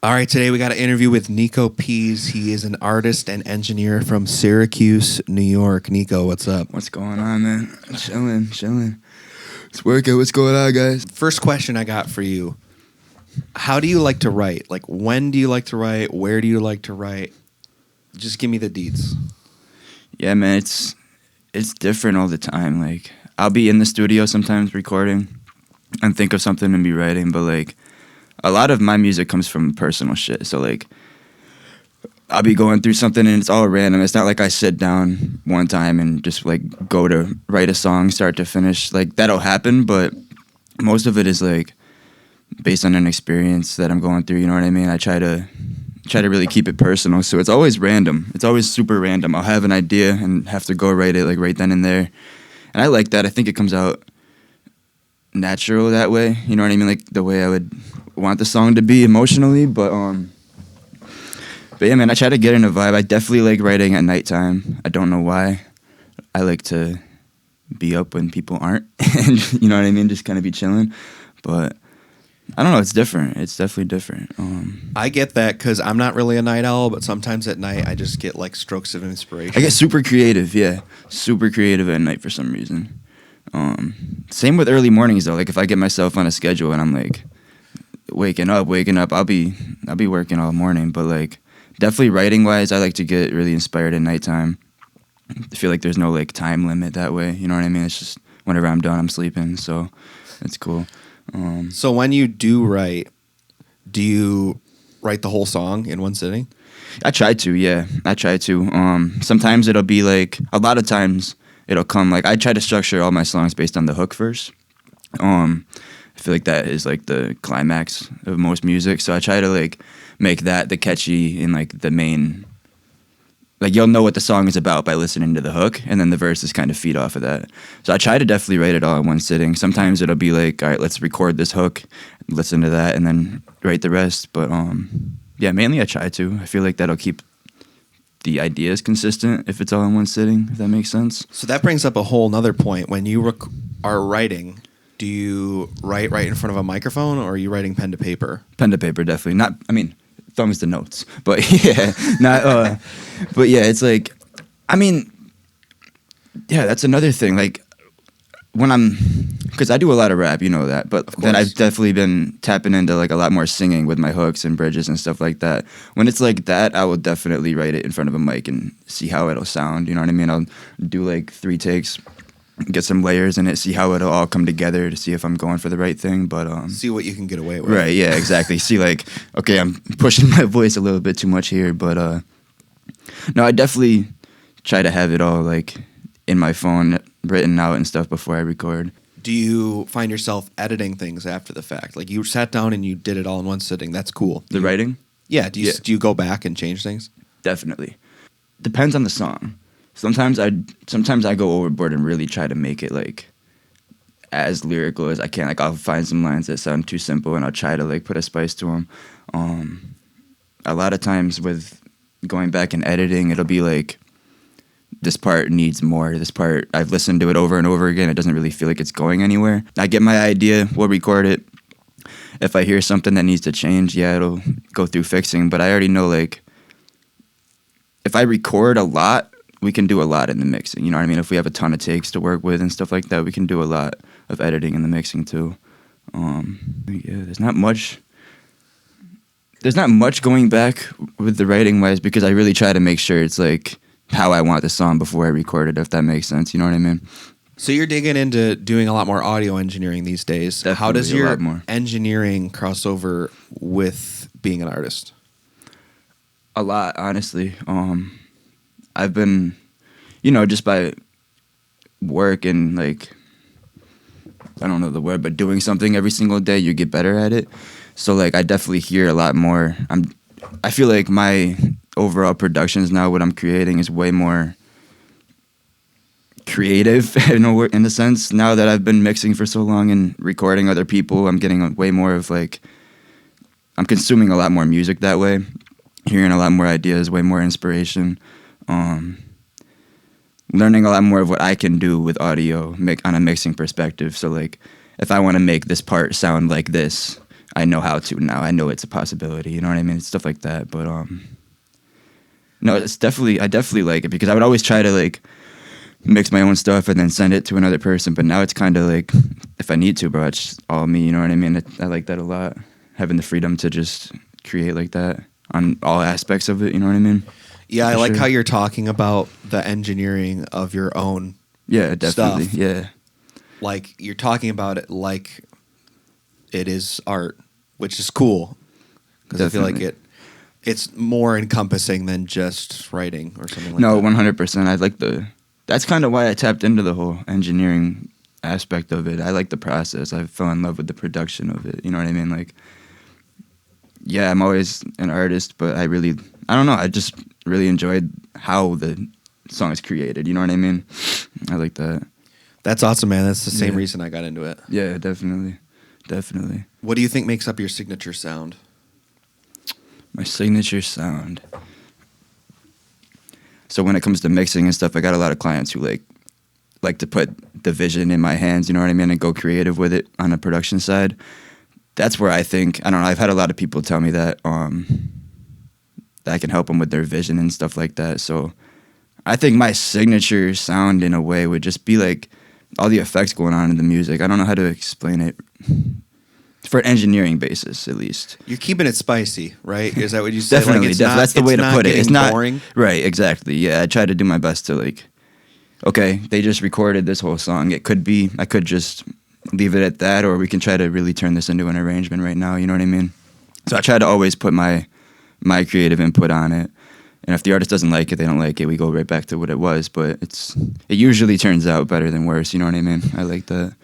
All right, today we got an interview with Niko Pease. He is an artist and engineer from Syracuse, New York. Niko, what's up? What's going on, man? Chilling. It's working. What's going on, guys? First question I got for you. How do you like to write? Like, when do you like to write? Where do you like to write? Just give me the deets. Yeah, man, it's different all the time. Like, I'll be in the studio sometimes recording and think of something and be writing, but like a lot of my music comes from personal shit. So like I'll be going through something and it's all random. It's not like I sit down one time and just like go to write a song start to finish. Like that'll happen, but most of it is like based on an experience that I'm going through, you know what I mean? I try to really keep it personal. So it's always random. It's always super random. I'll have an idea and have to go write it like right then and there. And I like that. I think it comes out natural that way. You know what I mean? Like the way I would want the song to be emotionally, but yeah, man, I try to get in a vibe. I definitely like writing at nighttime. I don't know why. I like to be up when people aren't, and you know what I mean? Just kind of be chilling. But I don't know. It's different. It's definitely different. I get that because I'm not really a night owl, but sometimes at night I just get like strokes of inspiration. I get super creative. Yeah, super creative at night for some reason. Same with early mornings though. Like if I get myself on a schedule and I'm like waking up, I'll be working all morning. But like definitely writing wise, I like to get really inspired at nighttime. I feel like there's no like time limit that way. You know what I mean? It's just whenever I'm done, I'm sleeping. So it's cool. So when you do write, do you write the whole song in one sitting? I try to, yeah. I try to. Sometimes it'll be like, a lot of times it'll come like, I try to structure all my songs based on the hook first. I feel like that is like the climax of most music. So I try to like make that the catchy and like the main, like you'll know what the song is about by listening to the hook, and then the verses kind of feed off of that. So I try to definitely write it all in one sitting. Sometimes it'll be like, all right, let's record this hook, listen to that, and then write the rest. But yeah, mainly I try to. I feel like that'll keep the ideas consistent if it's all in one sitting, if that makes sense. So that brings up a whole nother point. When you are writing, do you write right in front of a microphone, or are you writing pen to paper? Pen to paper, definitely. Not, I mean, thumbs to notes, but yeah, not. But yeah, it's like, I mean, yeah, that's another thing. Like when because I do a lot of rap, you know that, but then I've definitely been tapping into like a lot more singing with my hooks and bridges and stuff like that. When it's like that, I will definitely write it in front of a mic and see how it'll sound. You know what I mean? I'll do like 3 takes, get some layers in it, see how it'll all come together to see if I'm going for the right thing. But see what you can get away with. Right, yeah, exactly. See like, okay, I'm pushing my voice a little bit too much here, but no, I definitely try to have it all like in my phone written out and stuff before I record. Do you find yourself editing things after the fact? Like you sat down and you did it all in one sitting. That's cool. The writing? Yeah. Do you go back and change things? Definitely. Depends on the song. Sometimes I go overboard and really try to make it like as lyrical as I can. Like I'll find some lines that sound too simple and I'll try to like put a spice to them. A lot of times with going back and editing, it'll be like, this part needs more. This part, I've listened to it over and over again. It doesn't really feel like it's going anywhere. I get my idea, we'll record it. If I hear something that needs to change, yeah, it'll go through fixing. But I already know, like, if I record a lot, we can do a lot in the mixing. You know what I mean? If we have a ton of takes to work with and stuff like that, we can do a lot of editing in the mixing too. Yeah, there's not much going back with the writing wise because I really try to make sure it's like how I want the song before I record it, if that makes sense. You know what I mean? So you're digging into doing a lot more audio engineering these days. Definitely, how does your a lot more. engineering cross over with being an artist? A lot, honestly. I've been, just by work and like, I don't know the word, but doing something every single day, you get better at it. So like, I definitely hear a lot more. I feel like my overall productions now, what I'm creating is way more creative in a sense. Now that I've been mixing for so long and recording other people, I'm getting way more of like, I'm consuming a lot more music that way, hearing a lot more ideas, way more inspiration, learning a lot more of what I can do with audio on a mixing perspective. So like, if I want to make this part sound like this, I know how to now. I know it's a possibility. You know what I mean? Stuff like that. But no, I definitely like it because I would always try to like mix my own stuff and then send it to another person. But now it's kind of like if I need to, bro, it's all me. You know what I mean? I like that a lot. Having the freedom to just create like that on all aspects of it. You know what I mean? Yeah, I like how you're talking about the engineering of your own. Yeah, definitely. Stuff. Yeah. Like you're talking about it like it is art, which is cool because I feel like it's more encompassing than just writing or something like that. No, 100%. I like that's kind of why I tapped into the whole engineering aspect of it. I like the process. I fell in love with the production of it. You know what I mean? Like, yeah, I'm always an artist, but I don't know. I just really enjoyed how the song is created. You know what I mean? I like that. That's awesome, man. That's the same reason I got into it. Yeah, definitely. Definitely. What do you think makes up your signature sound? My signature sound. So when it comes to mixing and stuff, I got a lot of clients who like to put the vision in my hands, you know what I mean, and go creative with it on the production side. That's where I think, I don't know, I've had a lot of people tell me that that I can help them with their vision and stuff like that. So I think my signature sound in a way would just be like all the effects going on in the music. I don't know how to explain it. For an engineering basis, at least. You're keeping it spicy, right? Is that what you say? Definitely, like that's the way to put it. It's not boring. Right, exactly. Yeah, I try to do my best to like, okay, they just recorded this whole song. I could just leave it at that, or we can try to really turn this into an arrangement right now. You know what I mean? So I try to always put my creative input on it. And if the artist doesn't like it, they don't like it. We go right back to what it was. But it usually turns out better than worse. You know what I mean? I like that.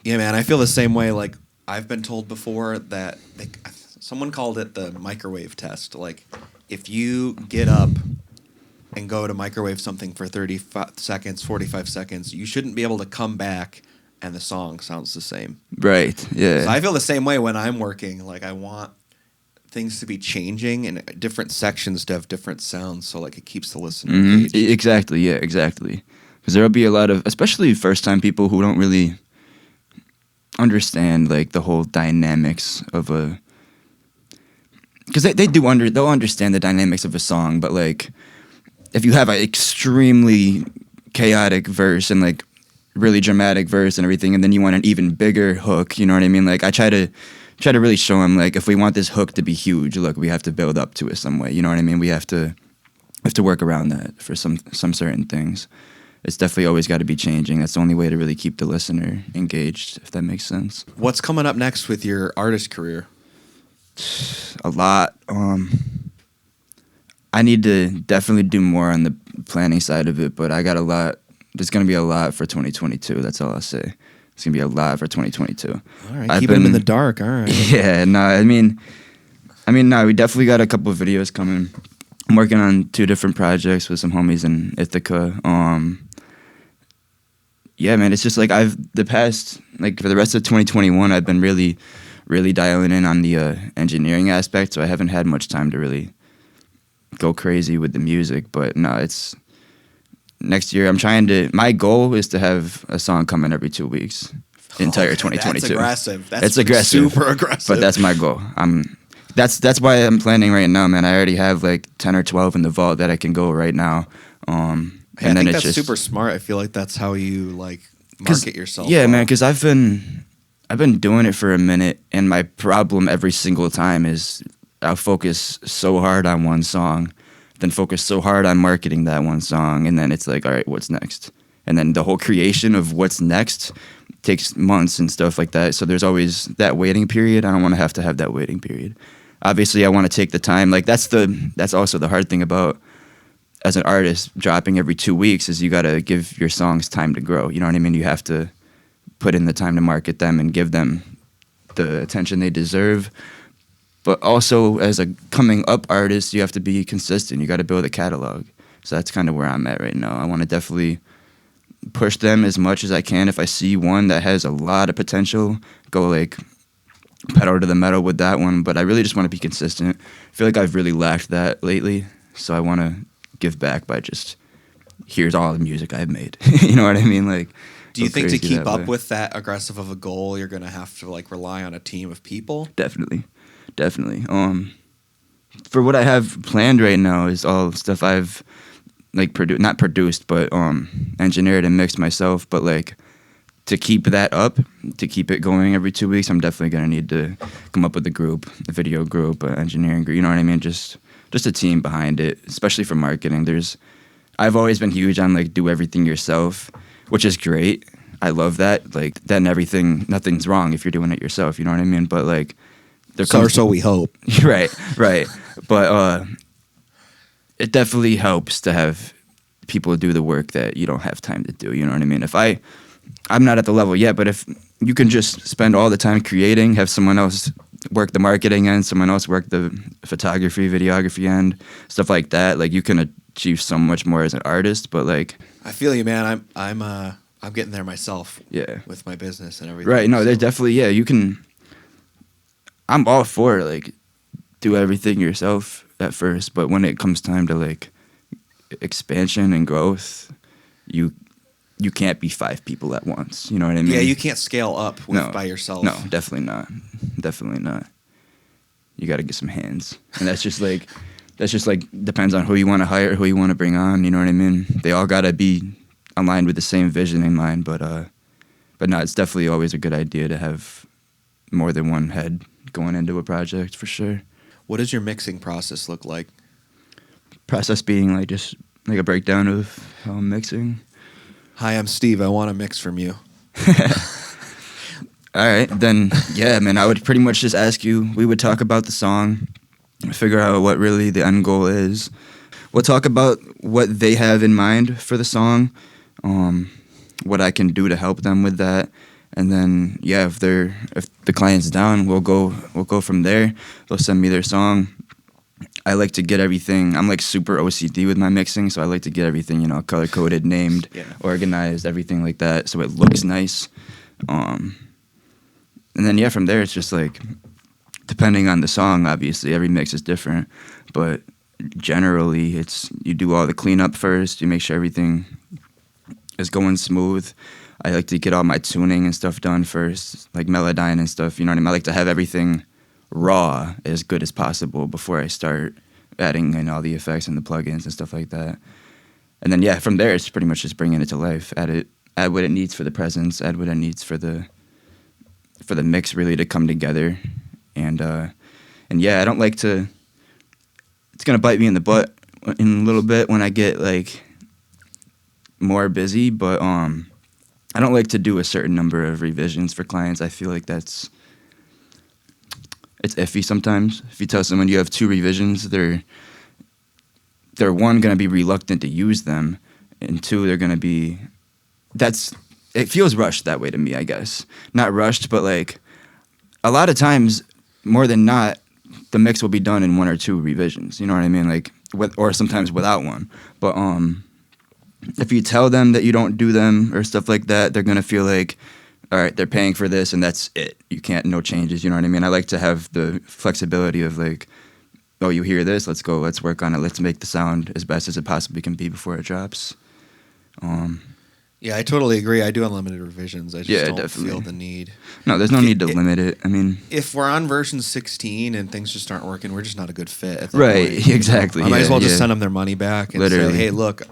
Yeah, man. I feel the same way. Like I've been told before that someone called it the microwave test. Like if you get up and go to microwave something for 30 seconds, 45 seconds, you shouldn't be able to come back and the song sounds the same. Right, yeah. So I feel the same way when I'm working. Like I want things to be changing and different sections to have different sounds, so like it keeps the listener engaged. Exactly, yeah, exactly. Because there'll be a lot of, especially first-time people who don't really understand like the whole dynamics of a. Because they'll understand the dynamics of a song, but like if you have an extremely chaotic verse and like really dramatic verse and everything, and then you want an even bigger hook, you know what I mean? Like I try to really show them like if we want this hook to be huge, look, we have to build up to it some way. You know what I mean? We have to work around that for some certain things. It's definitely always got to be changing. That's the only way to really keep the listener engaged, if that makes sense. What's coming up next with your artist career? A lot. I need to definitely do more on the planning side of it, but I got a lot. There's going to be a lot for 2022. That's all I'll say. It's going to be a lot for 2022. All right, keep them in the dark. All right. Yeah, no, I mean, we definitely got a couple of videos coming. I'm working on 2 different projects with some homies in Ithaca. Yeah, man, it's just like for the rest of 2021, I've been really, really dialing in on the engineering aspect, so I haven't had much time to really go crazy with the music. But no, it's next year. My goal is to have a song coming every 2 weeks, entire 2022. That's aggressive. That's aggressive. Super aggressive. But that's my goal. That's why I'm planning right now, man. I already have like 10 or 12 in the vault that I can go right now. I think that's super smart. I feel like that's how you like market yourself. Yeah, man, because I've been doing it for a minute, and my problem every single time is I'll focus so hard on one song, then focus so hard on marketing that one song, and then it's like, all right, what's next? And then the whole creation of what's next takes months and stuff like that. So there's always that waiting period. I don't want to have that waiting period. Obviously, I want to take the time. Like that's also the hard thing about as an artist dropping every 2 weeks is you got to give your songs time to grow. You know what I mean? You have to put in the time to market them and give them the attention they deserve. But also, as a coming up artist, you have to be consistent. You got to build a catalog. So that's kind of where I'm at right now. I want to definitely push them as much as I can. If I see one that has a lot of potential, go like pedal to the metal with that one. But I really just want to be consistent. I feel like I've really lacked that lately. So I want to give back by just, here's all the music I've made. You know what I mean? Like, Do you think to crazy keep that up way. with that aggressive of a goal, you're going to have to like rely on a team of people? Definitely. For what I have planned right now is all stuff I've like not produced, but engineered and mixed myself. But like to keep that up, to keep it going every 2 weeks, I'm definitely gonna need to come up with a video group, an engineering group. You know what I mean? Just a team behind it, especially for marketing. I've always been huge on like do everything yourself, which is great. I love that. Like then nothing's wrong if you're doing it yourself. You know what I mean? But like So we hope. right. But it definitely helps to have people do the work that you don't have time to do. You know what I mean? I'm not at the level yet, but if you can just spend all the time creating, have someone else work the marketing end, someone else work the photography, videography end, stuff like that, like you can achieve so much more as an artist. But like, I feel you, man. I'm getting there myself. Yeah. With my business and everything. Right? No, so. there's definitely you can. I'm all for like do everything yourself at first, but when it comes time to like expansion and growth, you can't be 5 people at once. You know what I mean? Yeah, you can't scale up by yourself. No, definitely not. Definitely not. You got to get some hands, and that's just like depends on who you want to hire, who you want to bring on. You know what I mean? They all got to be aligned with the same vision in mind. But no, it's definitely always a good idea to have more than one head going into a project for sure. What does your mixing process look like? Process being like just like a breakdown of how I'm mixing. Hi, I'm Steve. I want a mix from you. All right, then, yeah, man, I would pretty much just ask you, we would talk about the song, figure out what really the end goal is. We'll talk about what they have in mind for the song, what I can do to help them with that. And then, yeah, if the client's down, we'll go from there. They'll send me their song. I like to get everything. I'm like super OCD with my mixing, so I like to get everything, color coded, named, organized, everything like that, so it looks nice. And then from there it's just like depending on the song. Obviously, every mix is different, but generally it's you do all the cleanup first. You make sure everything is going smooth. I like to get all my tuning and stuff done first, like Melodyne and stuff. You know what I mean? I like to have everything raw as good as possible before I start adding in all the effects and the plugins and stuff like that. And then from there it's pretty much just bringing it to life. Add what it needs for the presence. Add what it needs for the mix really to come together. And I don't like to. It's gonna bite me in the butt in a little bit when I get like more busy, but I don't like to do a certain number of revisions for clients. I feel like it's iffy sometimes. If you tell someone you have 2 revisions, they're one going to be reluctant to use them, and 2 they're going to be. It feels rushed that way to me, I guess. Not rushed, but like a lot of times, more than not, the mix will be done in 1 or 2 revisions. You know what I mean? Like or sometimes without one. But if you tell them that you don't do them or stuff like that, they're going to feel like, all right, they're paying for this and that's it. No changes, you know what I mean? I like to have the flexibility of like, oh, you hear this? Let's go, let's work on it. Let's make the sound as best as it possibly can be before it drops. Yeah, I totally agree. I do unlimited revisions. I just don't definitely feel the need. No, there's no need to limit it. I mean, if we're on version 16 and things just aren't working, we're just not a good fit at that right, point. Exactly. I might as well just send them their money back and Literally. say, hey, look,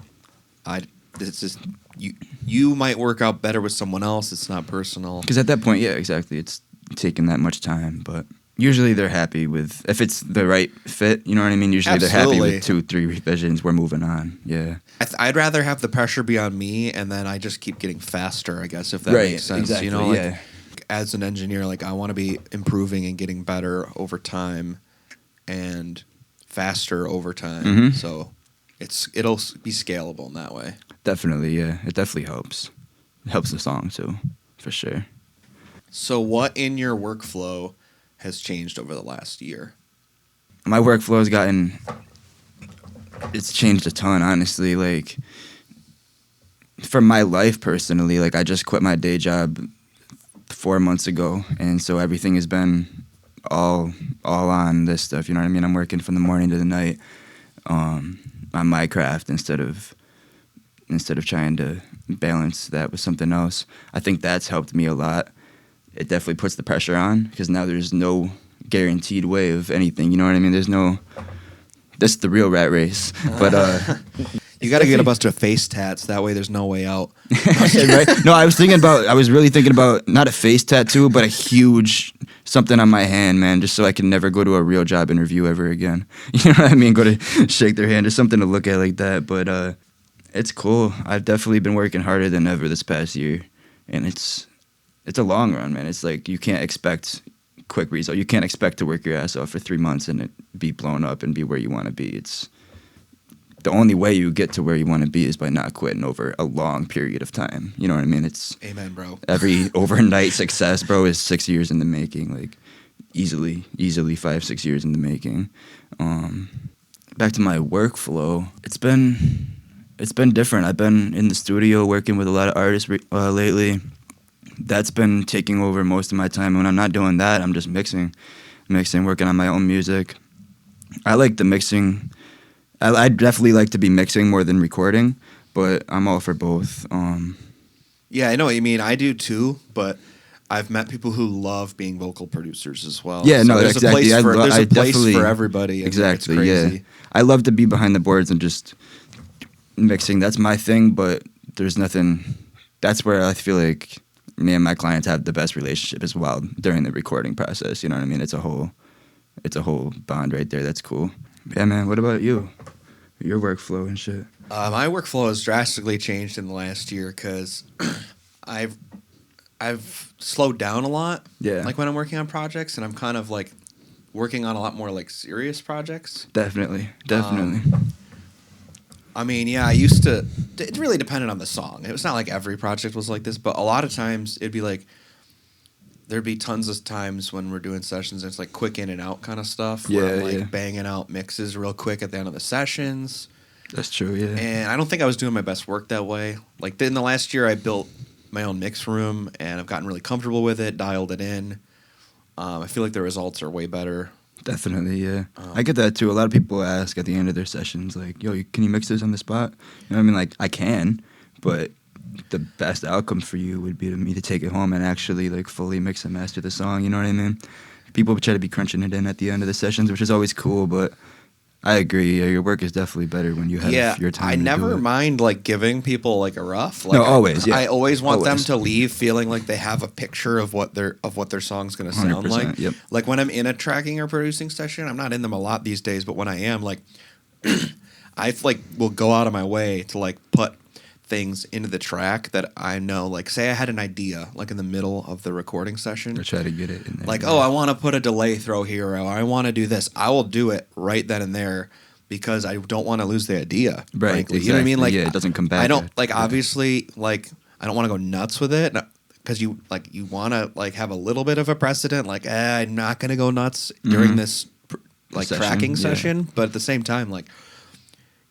this is you might work out better with someone else. It's not personal. Because at that point, exactly. It's taking that much time, but usually they're happy with if it's the right fit. You know what I mean? Usually Absolutely. They're happy with 2, 3 revisions. We're moving on. Yeah. I'd rather have the pressure be on me, and then I just keep getting faster. I guess if that makes sense. Exactly. As an engineer, like I want to be improving and getting better over time, and faster over time. Mm-hmm. So it'll be scalable in that way. Definitely, yeah. It definitely helps. It helps the song too, for sure. So what in your workflow has changed over the last year? My workflow has it's changed a ton, honestly. Like, for my life personally, like I just quit my day job 4 months ago, and so everything has been all on this stuff. You know what I mean? I'm working from the morning to the night on my craft instead of trying to balance that with something else. I think that's helped me a lot. It definitely puts the pressure on because now there's no guaranteed way of anything. You know what I mean? This is the real rat race. But you got to get a bunch of face tats. That way, there's no way out. Right? No, I was really thinking about not a face tattoo, but a huge something on my hand, man, just so I can never go to a real job interview ever again. You know what I mean? Go to shake their hand, just something to look at like that. But it's cool. I've definitely been working harder than ever this past year, and it's a long run, man. It's like you can't expect quick result. You can't expect to work your ass off for 3 months and it be blown up and be where you want to be. It's the only way you get to where you want to be is by not quitting over a long period of time. You know what I mean? It's amen, bro. Every overnight success, bro, is 6 years in the making. Like easily 5-6 years in the making. Back to my workflow. It's been different. I've been in the studio working with a lot of artists lately. That's been taking over most of my time. When I'm not doing that, I'm just mixing, working on my own music. I like the mixing. I definitely like to be mixing more than recording, but I'm all for both. Yeah, I know what you mean. I do too, but I've met people who love being vocal producers as well. Yeah, so no, there's exactly. There's a place for everybody. Exactly, it's crazy. yeah. I love to be behind the boards and just mixing. That's my thing, but there's nothing. That's where I feel like me and my clients have the best relationship as well during the recording process. You know what I mean? It's a whole bond right there. That's cool. Yeah, man. What about you? Your workflow and shit. My workflow has drastically changed in the last year because I've slowed down a lot. Yeah. Like when I'm working on projects, and I'm kind of like working on a lot more like serious projects. Definitely. I mean, yeah, I used to. It really depended on the song. It was not like every project was like this, but a lot of times it'd be like there'd be tons of times when we're doing sessions and it's like quick in and out kind of stuff. Where I'm like banging out mixes real quick at the end of the sessions. That's true, yeah. And I don't think I was doing my best work that way. Like in the last year, I built my own mix room and I've gotten really comfortable with it, dialed it in. I feel like the results are way better. Definitely, yeah. I get that too. A lot of people ask at the end of their sessions, like, yo, can you mix this on the spot? You know what I mean? Like, I can, but the best outcome for you would be me to take it home and actually, like, fully mix and master the song. You know what I mean? People try to be crunching it in at the end of the sessions, which is always cool, but I agree. Yeah, your work is definitely better when you have your time. I to never do it. mind like giving people like a rough. Like, no, always. Yeah, I always want them to leave feeling like they have a picture of what their song's gonna sound like. Yep. Like when I'm in a tracking or producing session, I'm not in them a lot these days, but when I am, like, I like will go out of my way to like put things into the track that I know. Like, say I had an idea like in the middle of the recording session. I try to get it in there. Like, I want to put a delay throw here, or I want to do this. I will do it right then and there because I don't want to lose the idea. Right. Frankly. Exactly. You know what I mean? Like, yeah, it doesn't come back. I don't like obviously like I don't want to go nuts with it because you want to like have a little bit of a precedent. Like, I'm not gonna go nuts during this like tracking session, but at the same time, like,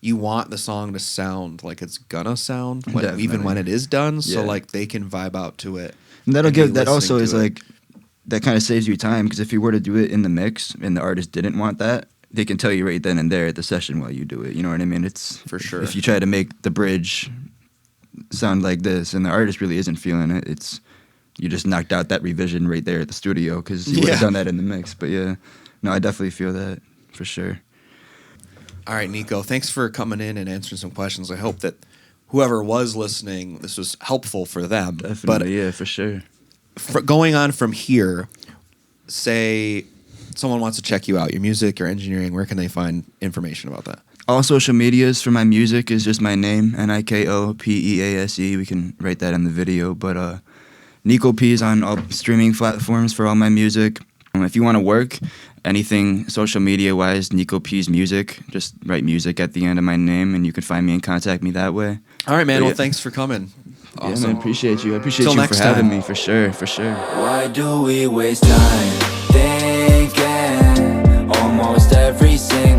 you want the song to sound like it's gonna sound even when it is done, so like they can vibe out to it. And that also is like that kind of saves you time because if you were to do it in the mix and the artist didn't want that, they can tell you right then and there at the session while you do it. You know what I mean? It's for sure. If you try to make the bridge sound like this and the artist really isn't feeling it, it's you just knocked out that revision right there at the studio because you would have done that in the mix. But yeah, no, I definitely feel that for sure. All right, Niko, thanks for coming in and answering some questions. I hope that whoever was listening, this was helpful for them. Definitely, but yeah, for sure. Going on from here, say someone wants to check you out, your music, your engineering, where can they find information about that? All social medias for my music is just my name, Niko Pease. We can write that in the video. But Niko Pease on all streaming platforms for all my music. If you want to work, anything social media-wise, Niko Pease Music. Just write music at the end of my name, and you can find me and contact me that way. All right, man. Well, thanks for coming. Awesome. Yeah, man. Appreciate you. I appreciate you for having me, for sure, for sure. Why do we waste time thinking almost every single